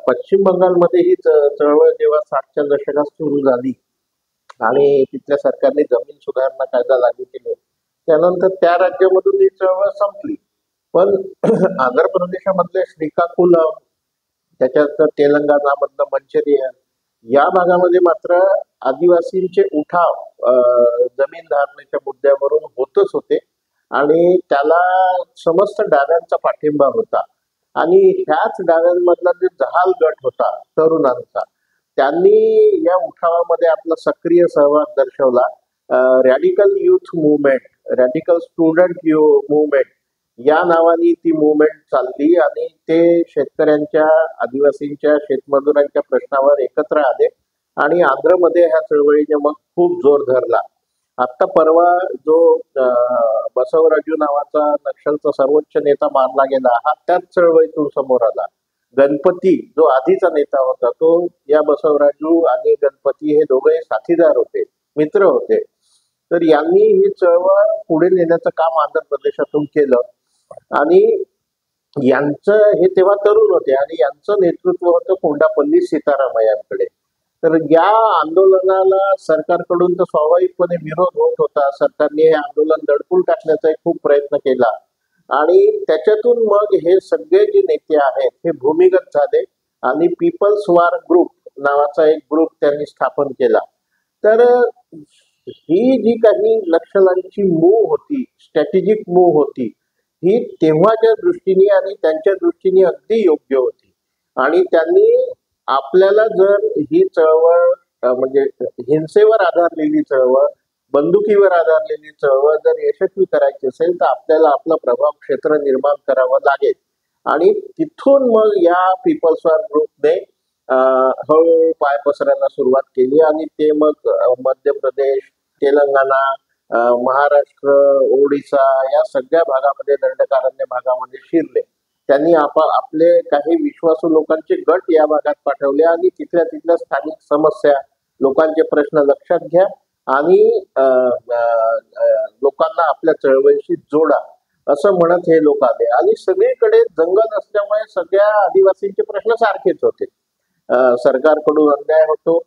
पश्चिम बंगालमध्ये ही चळवळ जेव्हा 60च्या दशकात सुरू झाली आणि तिथल्या सरकारने जमीन सुधारणा कायदा लागू केले, त्यानंतर त्या राज्यामधून ही चळवळ संपली. पण आंध्र प्रदेशामधले श्रीकाकुलम, त्याच्यानंतर तेलंगणामधलं मंचरिया या भागामध्ये मात्र आदिवासींचे उठाव जमीन धारणेच्या मुद्द्यावरून होतच होते आणि त्याला समस्त डाव्यांचा पाठिंबा होता. आणि ह्याच डाव्यांमधला जे जहाल गट होता तरुणांचा, त्यांनी या उठावामध्ये आपला सक्रिय सहभाग दर्शवला. Radical youth movement, radical student movement या नावाने ती मुवमेंट चालली आणि ते शेतकऱ्यांच्या, आदिवासींच्या, शेतमजुरांच्या प्रश्नावर एकत्र आले आणि आंध्रमध्ये ह्या चळवळीने मग खूप जोर धरला. आता परवा जो बसवराजू नावाचा नक्षलचा सर्वोच्च नेता मारला गेला, हा त्याच चळवळीतून समोर आला. गणपती जो आधीचा नेता होता, तो या बसवराजू आणि गणपती हे दोघे साथीदार होते, मित्र होते. तर यांनी ही चळवळ पुढे नेण्याचं काम आंध्र प्रदेशातून केलं आणि यांचं हे तेव्हा तरुण होते आणि यांचं नेतृत्व होतं कोंडापल्ली सीतारामय्यांकडे. तर या आंदोलनाला सरकारकडून तर स्वाभाविकपणे विरोध होत होता. सरकारने हे आंदोलन दडपून टाकण्याचा खूप प्रयत्न केला आणि त्याच्यातून मग हे सगळे जे नेते आहेत हे भूमिगत झाले आणि पीपल्स वॉर ग्रुप नावाचा एक ग्रुप त्यांनी स्थापन केला. तर ही जी काही नक्षलांची मूव होती, स्ट्रॅटेजिक मूव होती, ही तेव्हाच्या दृष्टीने आणि त्यांच्या दृष्टीने अगदी योग्य होती. आणि त्यांनी आपल्याला जर ही चळवळ म्हणजे हिंसेवर आधारलेली चळवळ, बंदुकीवर आधारलेली चळवळ जर यशस्वी करायची असेल तर आपल्याला आपलं प्रभाव क्षेत्र निर्माण करावं लागेल. आणि तिथून मग या पीपल्स वॉर ग्रुपने हळूहळू पाय पसरायला सुरुवात केली आणि ते मग मध्य प्रदेश, तेलंगणा, महाराष्ट्र, ओडिसा या सगळ्या भागामध्ये, दंडकारण्य भागामध्ये शिरले. त्यांनी आपले काही विश्वासू लोकांचे गट या भागात पाठवले आणि तिथल्या स्थानिक समस्या, लोकांचे प्रश्न लक्षात घ्या आणि लोकांना आपल्या चळवळीशी जोडा असं म्हणत हे लोक आले. आणि सगळीकडे जंगल असल्यामुळे सगळ्या आदिवासींचे प्रश्न सारखेच होते. सरकारकडून अन्याय होतो,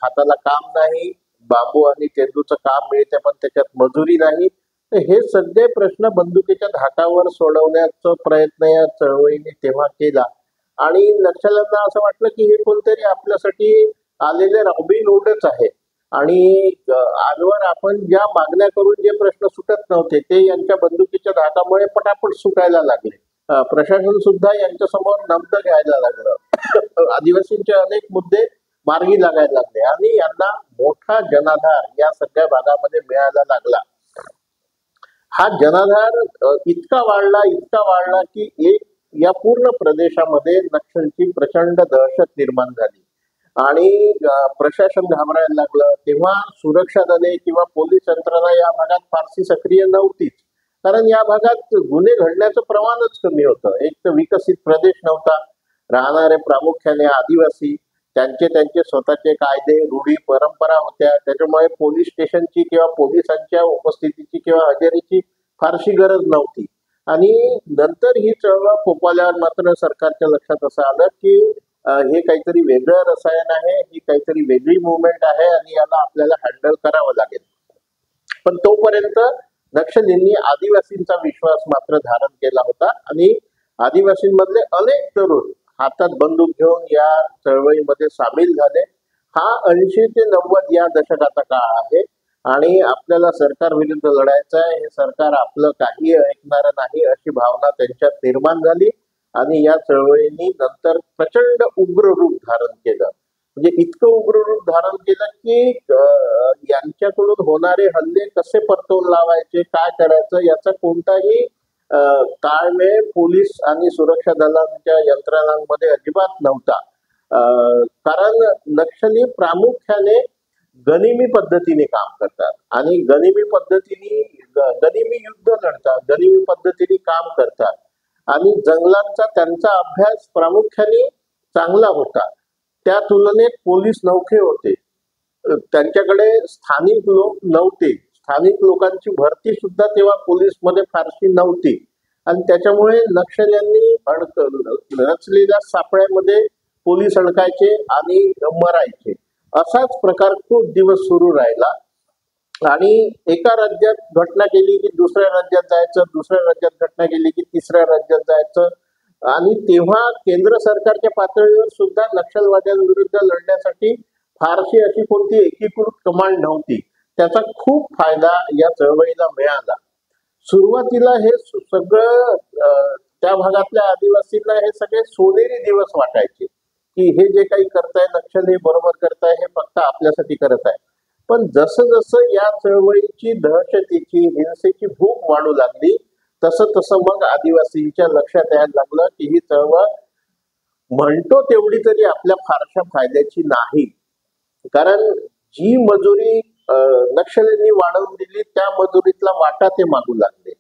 हाताला काम नाही, बांबू आणि तेंदूचं काम मिळते पण त्याच्यात मजुरी नाही. तर हे सगळे प्रश्न बंदुकीच्या धाकावर सोडवण्याचा प्रयत्न या चळवळीने तेव्हा केला. आणि नक्षल्यांना असं वाटलं की हे कोणतरी आपल्यासाठी आलेले रॉबिन हुडच आहे आणि आजवर आपण ज्या मागण्या करून जे प्रश्न सुटत नव्हते ते यांच्या बंदुकीच्या धाकामुळे पटापट सुटायला लागले. प्रशासन सुद्धा यांच्या समोर नमतं घ्यायला लागलं. आदिवासींचे अनेक मुद्दे मार्गी लागायला लागले आणि यांना मोठा जनाधार या सगळ्या भागामध्ये मिळायला लागला. हा जनाधार इतका वाढला की या पूर्ण प्रदेशामध्ये नक्षलची प्रचंड दहशत निर्माण झाली आणि प्रशासन घाबरायला लागलं. तेव्हा सुरक्षा दले किंवा पोलीस यंत्रणा या भागात फारशी सक्रिय नव्हतीच, कारण या भागात गुन्हे घडण्याचं प्रमाणच कमी होतं. एक तर विकसित प्रदेश नव्हता, राहणारे प्रामुख्याने आदिवासी, त्यांचे स्वतःचे कायदे, रूढी, परंपरा होत्या. त्याच्यामुळे पोलीस स्टेशनची किंवा पोलिसांच्या उपस्थितीची किंवा हजेरीची फारशी गरज नव्हती. आणि नंतर ही चळवळ फोफावल्यावर मात्र सरकारच्या लक्षात असं आलं की हे काहीतरी वेगळं रसायन आहे, ही काहीतरी वेगळी मुवमेंट आहे आणि याला आपल्याला हँडल करावं लागेल. पण तोपर्यंत नक्षलींनी आदिवासींचा विश्वास मात्र धारण केला होता आणि आदिवासींमधले अनेक तरुण हातात बंदूक घेऊन या चळवळीमध्ये सामील झाले. हा 80 ते 90 या दशकाचा काळ आहे आणि आपल्याला सरकार विरुद्ध लढायचं आहे. हे सरकार आपलं काही ऐकणारं नाही अशी भावना त्यांच्यात निर्माण झाली आणि या चळवळीने नंतर प्रचंड उग्र रूप धारण केलं. म्हणजे इतकं उग्र रूप धारण केलं की यांच्याकडून होणारे हल्ले कसे परतवून लावायचे, काय करायचं याचा कोणताही ताळमेळ पोलीस आणि सुरक्षा दलांच्या यंत्रणांमध्ये अजिबात नव्हता. कारण नक्षली प्रामुख्याने गनिमी पद्धतीने काम करतात आणि गनिमी युद्ध लढतात, गनिमी पद्धतीने काम करतात आणि जंगलांचा त्यांचा अभ्यास प्रामुख्याने चांगला होता. त्या तुलनेत पोलीस नौखे होते, त्यांच्याकडे स्थानिक लोक नव्हते, स्थानिक लोकांची भरती सुद्धा तेव्हा पोलीसमध्ये फारशी नव्हती आणि त्याच्यामुळे नक्षल्यांनी रचलेल्या सापळ्यामध्ये पोलीस अडकायचे आणि मरायचे. असाच प्रकार खूप दिवस सुरू राहिला आणि एका राज्यात घटना केली की दुसऱ्या राज्यात जायचं, दुसऱ्या राज्यात घटना केली की तिसऱ्या राज्यात जायचं. आणि तेव्हा केंद्र सरकारच्या पातळीवर सुद्धा नक्षलवाद्यांविरुद्ध लढण्यासाठी फारशी अशी कोणती एकीकृत कमांड नव्हती. त्याचा खूप फायदा या चळवळीला मिळाला. सुरुवातीला हे सगळं त्या भागातल्या आदिवासींना हे सगळे सोनेरी दिवस वाटायचे की हे जे काही करताय नक्षल हे बरोबर करताय, हे फक्त आपल्यासाठी करत आहे. पण जसं जसं या चळवळीची दहशतीची हिंसेची भूक वाढू लागली तसं तसं मग आदिवासींच्या लक्षात यायला लागलं की ही चळवळ म्हणतो तेवढी तरी आपल्या फारशा फायद्याची नाही. कारण जी मजुरी नक्षल्यांनी वाढवून दिली त्या मजुरीतला वाटा ते मागू लागले.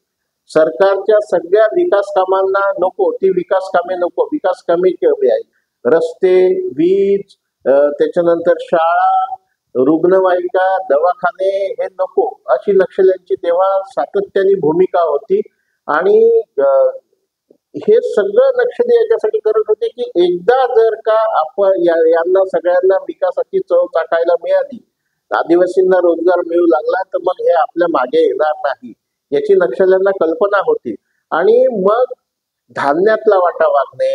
सरकारच्या सगळ्या विकास कामांना नको, ती विकास कामे नको, विकास कामे केवढी आहेत, रस्ते, वीज, त्याच्यानंतर शाळा, रुग्णवाहिका, दवाखाने हे नको अशी नक्षल्यांची तेव्हा सातत्याने भूमिका होती. आणि हे सगळं नक्षली याच्यासाठी करत होते की एकदा जर का आपण यांना सगळ्यांना विकासाची चव चाकायला मिळाली, आदिवासींना रोजगार मिळू लागला, तर मग हे आपल्या मागे येणार नाही याची नक्षल्यांना कल्पना होती. आणि मग धान्यातला वाटा वागणे,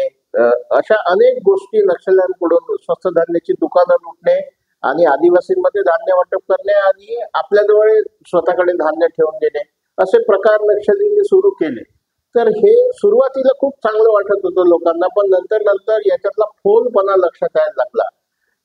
अशा अनेक गोष्टी नक्षल्यांकडून स्वस्त धान्याची दुकानं लुटणे आणि आदिवासींमध्ये धान्य वाटप करणे आणि आपल्याजवळ स्वतःकडे धान्य ठेवून देणे असे प्रकार नक्षलींनी सुरू केले. तर हे सुरुवातीला खूप चांगलं वाटत होतं लोकांना, पण नंतर नंतर याच्यातला फोलपणा लक्षात यायला लागला.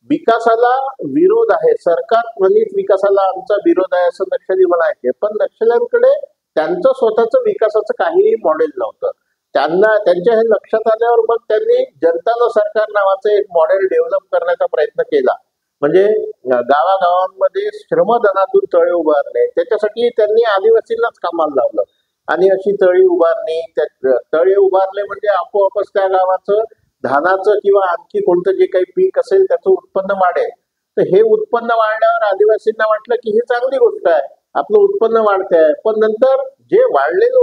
विकासाला विरोध आहे, सरकार प्रणित विकासाला आमचा विरोध आहे असं नक्षली म्हणायचे, पण नक्षल्यांकडे त्यांचं स्वतःचं विकासाचं काहीही मॉडेल नव्हतं. त्यांच्या हे लक्षात आल्यावर मग त्यांनी जनता सरकार नावाचं एक मॉडेल डेव्हलप करण्याचा प्रयत्न केला. म्हणजे गावागावांमध्ये श्रमदानातून तळे उभारणे, त्याच्यासाठी त्यांनी आदिवासींनाच कामाला लावलं आणि अशी तळी उभारणी, तळे उभारले म्हणजे आपोआपच त्या गावाचं धानाचं किंवा आणखी कोणतं जे काही पीक असेल त्याचं उत्पन्न वाढेल. तर हे उत्पन्न वाढल्यावर आदिवासींना वाटलं की ही चांगली गोष्ट आहे, आपलं उत्पन्न वाढते आहे, पण नंतर जे वाढलेलं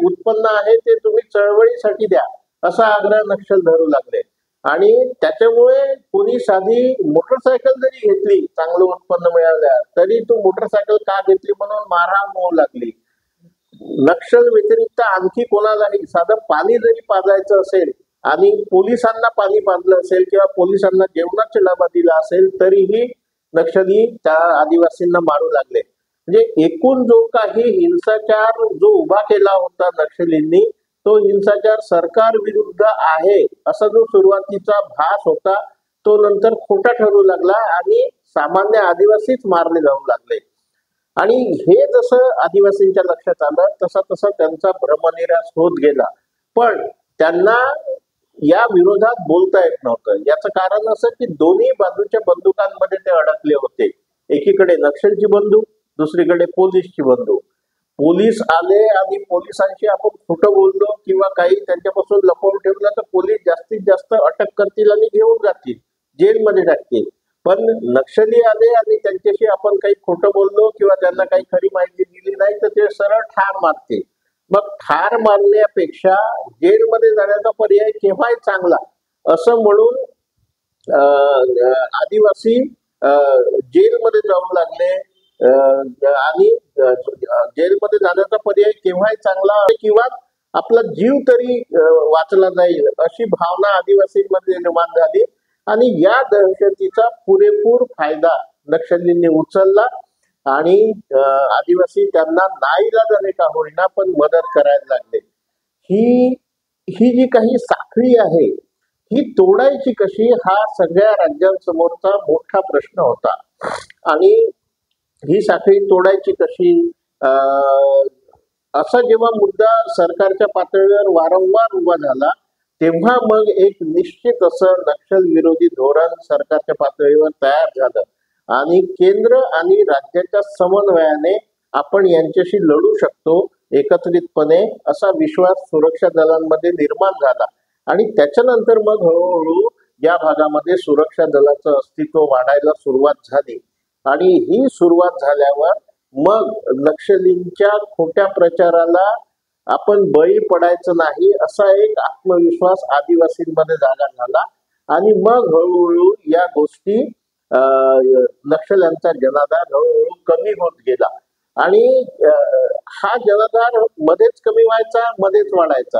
उत्पन्न आहे ते तुम्ही चळवळीसाठी द्या असा आग्रह नक्षल धरू लागले. आणि त्याच्यामुळे कोणी साधी मोटरसायकल जरी घेतली चांगलं उत्पन्न मिळाल्या तरी तू मोटरसायकल का घेतली म्हणून मारहाण होऊ लागली. नक्षल व्यतिरिक्त आणखी कोणालाही साधं पाणी जरी पाजायचं असेल आणि पोलिसांना पाणी पाजलं असेल किंवा पोलिसांना जेवणाचा डबा दिला असेल तरीही नक्षली त्या आदिवासींना मारू लागले. म्हणजे एकूण जो काही हिंसाचार जो उभा केला होता नक्षलींनी, तो हिंसाचार सरकार विरुद्ध आहे असा जो सुरुवातीचा भास होता तो नंतर खोटा ठरू लागला आणि सामान्य आदिवासीच मारले जाऊ लागले. आणि हे जसं आदिवासींच्या लक्षात आलं तसा तसा त्यांचा भ्रमनिरास होत गेला. पण त्यांना या विरोधात बोलता येत नव्हतं. याचं कारण असं की दोन्ही बाजूच्या बंदुकांमध्ये ते अडकले होते. एकीकडे नक्षलची बंदूक, दुसरीकडे पोलीसची बंदूक. पोलीस आले आणि पोलिसांशी आपण खोटं बोललो किंवा काही त्यांच्यापासून लपवून ठेवलं तर पोलीस जास्तीत जास्त अटक करतील आणि घेऊन जातील, जेलमध्ये टाकतील. पण नक्षली आले आणि त्यांच्याशी आपण काही खोटं बोललो किंवा त्यांना काही खरी माहिती दिली नाही तर ते सरळ ठार मारतील. मग ठार मारण्यापेक्षा जेलमध्ये जाण्याचा पर्याय केव्हाही चांगला असं म्हणून आदिवासी जेलमध्ये जाऊ लागले. आणि जेलमध्ये जाण्याचा पर्याय केव्हाही चांगला किंवा आपला जीव तरी वाचला जाईल अशी भावना आदिवासींमध्ये निर्माण झाली. आणि या दहशतीचा पुरेपूर फायदा नक्षलींनी उचलला आणि आदिवासी त्यांना नाईलाजाने का होईना पण मदत करायला लागले. ही जी काही साखळी आहे ही तोडायची कशी हा सगळ्या राज्यांसमोरचा मोठा प्रश्न होता. आणि ही साखळी तोडायची कशी असा जेव्हा मुद्दा सरकारच्या पातळीवर वारंवार उभा झाला तेव्हा मग एक निश्चित असं नक्षल विरोधी धोरण सरकारच्या पातळीवर तयार झालं आणि केंद्र आणि राज्याच्या समन्वयाने आपण यांच्याशी लढू शकतो एकत्रितपणे असा विश्वास सुरक्षा दलांमध्ये निर्माण झाला. आणि त्याच्यानंतर मग हळूहळू या भागामध्ये सुरक्षा दलाचं अस्तित्व वाढायला सुरुवात झाली. आणि ही सुरुवात झाल्यावर मग नक्षलींच्या खोट्या प्रचाराला आपण बळी पडायचं नाही असा एक आत्मविश्वास आदिवासींमध्ये जागा झाला आणि मग हळूहळू या गोष्टी नक्षल्यांचा जनाधार हळूहळू कमी होत गेला आणि हा जनाधार मध्येच कमी व्हायचा मध्येच वाढायचा.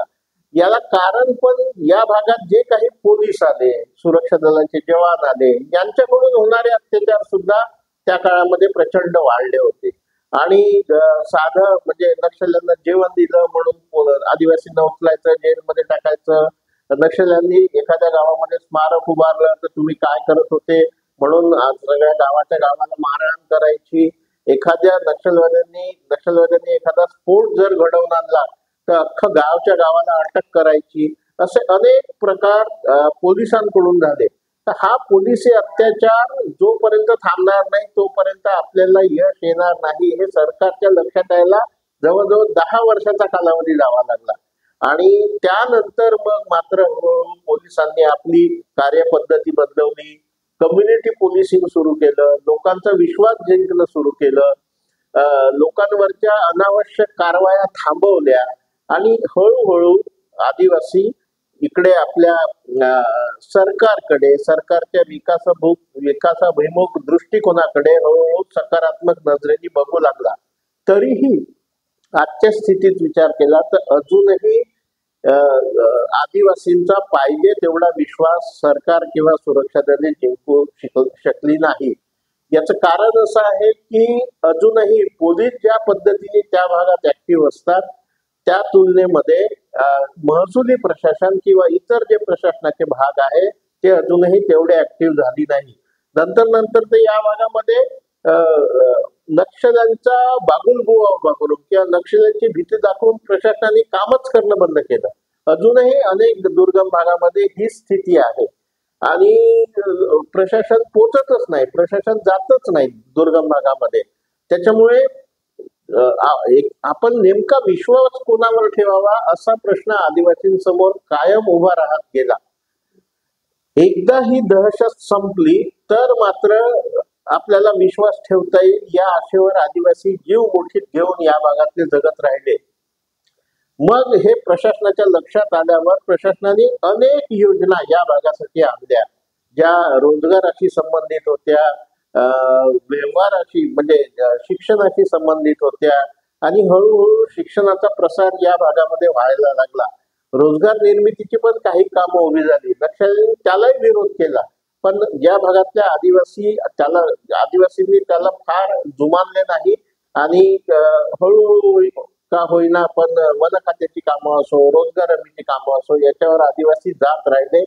याला कारण पण या भागात जे काही पोलीस आले, सुरक्षा दलाचे जवान आले, यांच्याकडून होणारे अत्याचार सुद्धा त्या काळामध्ये प्रचंड वाढले होते आणि साधं म्हणजे नक्षल्यांना जेवण दिलं म्हणून आदिवासींना उचलायचं, जेलमध्ये टाकायचं. नक्षल्यांनी एखाद्या गावामध्ये स्मारक उभारलं तर तुम्ही काय करत होते म्हणून सगळ्या गावाला मारहाण करायची. एखाद्या नक्षलवाद्यांनी एखादा स्फोट जर घडवून आणला तर अख्खं गावाला अटक करायची. असे अनेक प्रकार पोलिसांकडून झाले. तर हा पोलिसी अत्याचार जोपर्यंत थांबणार नाही तोपर्यंत आपल्याला यश येणार नाही हे सरकारच्या लक्षात यायला जवळजवळ 10 वर्षाचा कालावधी जावा लागला आणि त्यानंतर मग मात्र पोलिसांनी आपली कार्यपद्धती बदलवली, कम्युनिटी पोलिसिंग सुरू केलं, लोकांचा विश्वास जिंकणं सुरू केलं, लोकांवरच्या अनावश्यक कारवाया थांबवल्या आणि हळूहळू आदिवासी इकडे आपल्या सरकारच्या विकासाभिमुख दृष्टिकोनाकडे हळूहळू सकारात्मक नजरेने बघू लागला. तरीही आजच्या स्थितीत विचार केला तर अजूनही आदिवासींचा पाहिजे तेवढा विश्वास सरकार किंवा सुरक्षा दले जिंकू शकली नाही. याचं कारण असं आहे की अजूनही पोलीस ज्या पद्धतीने त्या भागात ऍक्टिव्ह असतात त्या तुलनेमध्ये महसुली प्रशासन किंवा इतर जे प्रशासनाचे भाग आहे ते अजूनही तेवढे ऍक्टिव्ह झाली नाही. नंतर तर या भागामध्ये नक्षल्यांचा बागुलबुवा उभा करून किंवा नक्षल्यांची भीती दाखवून प्रशासनाने कामच करणं बंद केलं. अजूनही अनेक दुर्गम भागामध्ये ही स्थिती आहे आणि प्रशासन पोचतच नाही, प्रशासन जातच नाही दुर्गम भागामध्ये. त्याच्यामुळे आपण नेमका विश्वास कोणावर ठेवावा असा प्रश्न आदिवासींसमोर कायम उभा राहत गेला. एकदा ही दहशत संपली तर मात्र आपल्याला विश्वास ठेवता येईल या आशेवर आदिवासी जीव मुठीत घेऊन या भागातले जगत राहिले. मग हे प्रशासनाच्या लक्षात आल्यावर प्रशासनाने अनेक योजना या भागासाठी आणल्या ज्या रोजगाराशी संबंधित होत्या, व्यवहाराशी म्हणजे शिक्षणाशी संबंधित होत्या आणि हळूहळू शिक्षणाचा प्रसार या भागामध्ये व्हायला लागला. रोजगार निर्मितीची पण काही कामं उभी झाली. नक्षल्यांनी त्यालाही विरोध केला पण या भागातल्या आदिवासींनी त्याला फार जुमानले नाही आणि हळूहळू का होईना पण वन खात्याची कामं असो, रोजगार हमीची कामं असो याच्यावर आदिवासी जात राहिले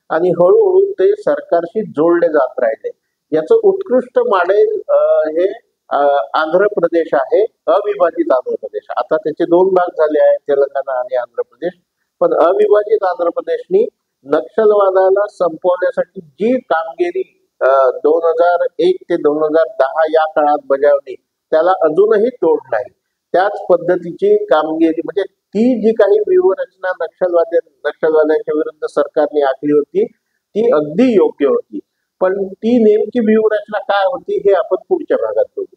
आणि हळूहळू ते सरकारशी जोडले जात राहिले. याचं उत्कृष्ट मॉडेल हे आंध्र प्रदेश आहे, अविभाजित आंध्र प्रदेश. आता त्याचे 2 भाग झाले आहेत, तेलंगणा आणि आंध्र प्रदेश. पण अविभाजित आंध्र प्रदेशनी नक्षलवादाला संपवण्यासाठी जी कामगिरी 2001 ते 2010 या काळात बजावली त्याला अजूनही तोड नाही. त्याच पद्धतीची कामगिरी म्हणजे ती जी काही व्यूहरचना नक्षलवाद्यांच्या विरुद्ध सरकारने आखली होती ती अगदी योग्य होती. पण ती नेमकी व्यूहरचना काय होती हे आपण पुढच्या भागात बघू.